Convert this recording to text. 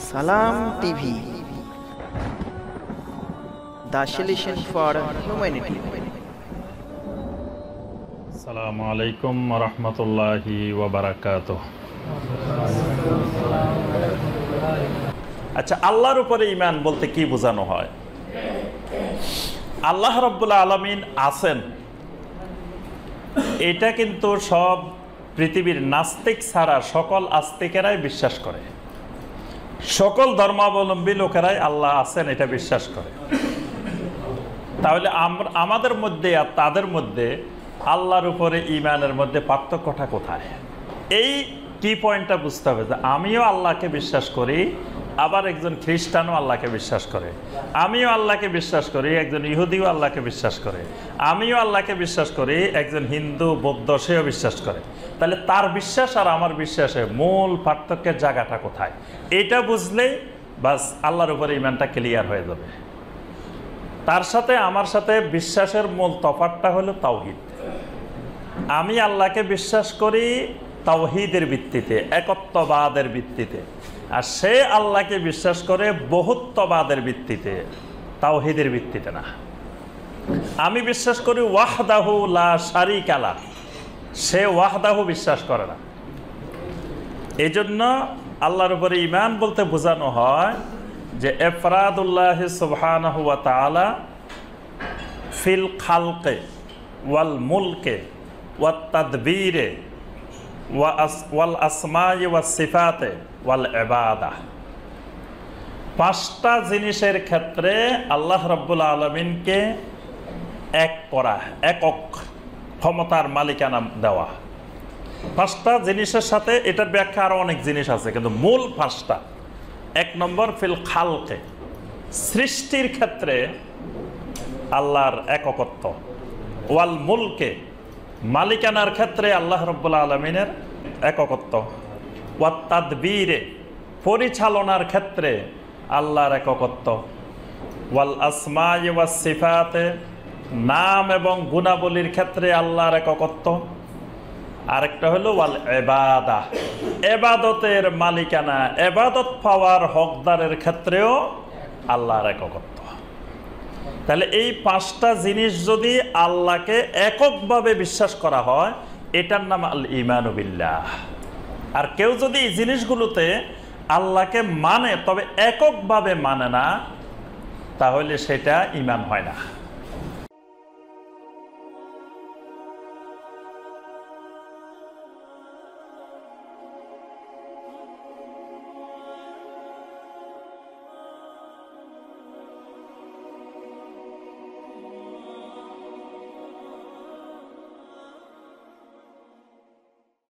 Salam TV, the solution for humanity. আসসালামু আলাইকুম ওয়া রাহমাতুল্লাহি ওয়া বারাকাতুহু। আচ্ছা, আল্লাহর উপরে ঈমান বলতে কি বোঝানো হয়? আল্লাহ রাব্বুল আলামিন আছেন, এটা কিন্তু সব পৃথিবীর নাস্তিক ছাড়া সকল আস্তিকেরাই বিশ্বাস করে। সকল ধর্মাবলম্বী লোকেরাই আল্লাহ আছেন এটা বিশ্বাস করে। তাহলে আমাদের মধ্যে আর তাদের মধ্যে আল্লাহর উপরে ঈমানের মধ্যে পার্থক্যটা কোথায়? এই কি পয়েন্টটা বুঝতে হবে যে আমিও আল্লাহকে বিশ্বাস করি, আবার একজন খ্রিস্টানও আল্লাহকে বিশ্বাস করে। আমিও আল্লাহকে বিশ্বাস করি, একজন ইহুদিও আল্লাহকে বিশ্বাস করে। আমিও আল্লাহকে বিশ্বাস করি, একজন হিন্দু বৌদ্ধ সেও বিশ্বাস করে। তাহলে তার বিশ্বাস আর আমার বিশ্বাসের মূল পার্থক্যের জায়গাটা কোথায়? এটা বুঝলেই বাস আল্লাহর উপরে ঈমানটা ক্লিয়ার হয়ে যাবে। তার সাথে আমার সাথে বিশ্বাসের মূল তফাৎটা হলো তাওহীদ। আমি আল্লাহকে বিশ্বাস করি তাওহীদের ভিত্তিতে, একত্ববাদের ভিত্তিতে, আর সে আল্লাহকে বিশ্বাস করে বহুত্ববাদের ভিত্তিতে, তাওহীদের ভিত্তিতে না। আমি বিশ্বাস করি ওয়াহদাহু লা শারীকা লাহ, সে ওয়াহদাহু বিশ্বাস করে না। এই জন্য আল্লাহর উপরে ঈমান বলতে বোঝানো হয় যে ইফরাদুল্লাহ সুবহানাহু ওয়া তাআলা ফিল খালকে ওয়াল মুলকে ওয়াত তাদবীরে ওয়াল আসমাই ওয়াস সিফাতে ওয়াল ইবাদাহ। পাঁচটা জিনিসের ক্ষেত্রে আল্লাহ রাব্বুল আলামিনকে এক করা, একক ক্ষমতার মালিকানা দেওয়া। পাঁচটা জিনিসের সাথে এটার ব্যাখ্যা আরো অনেক জিনিস আছে, কিন্তু মূল পাঁচটা। এক নম্বর ফিল খালকে, সৃষ্টির ক্ষেত্রে আল্লাহর এককত্ব। ওয়াল মুলকে, মালিকানার ক্ষেত্রে আল্লাহ রাব্বুল আলামিনের এককত্ব। ওয়াত তাদবীরে, পরিচালনার ক্ষেত্রে আল্লাহর এককত্ব। ওয়াল আসমাই ওয়াস সিফাতে, নাম এবং গুণাবলীর ক্ষেত্রে আল্লাহর এককত্ব। আরেকটা হলো ওয়াল ইবাদাহ, ইবাদতের মালিকানা, ইবাদত পাওয়ার হকদারের ক্ষেত্রেও আল্লাহর এককত্ব। তাহলে এই পাঁচটা জিনিস যদি আল্লাহকে এককভাবে বিশ্বাস করা হয়, এটার নাম আল ঈমানু বিল্লাহ। আর কেউ যদি এই জিনিসগুলোতে আল্লাহকে মানে তবে এককভাবে মানে না, তাহলে সেটা ঈমান হয় না।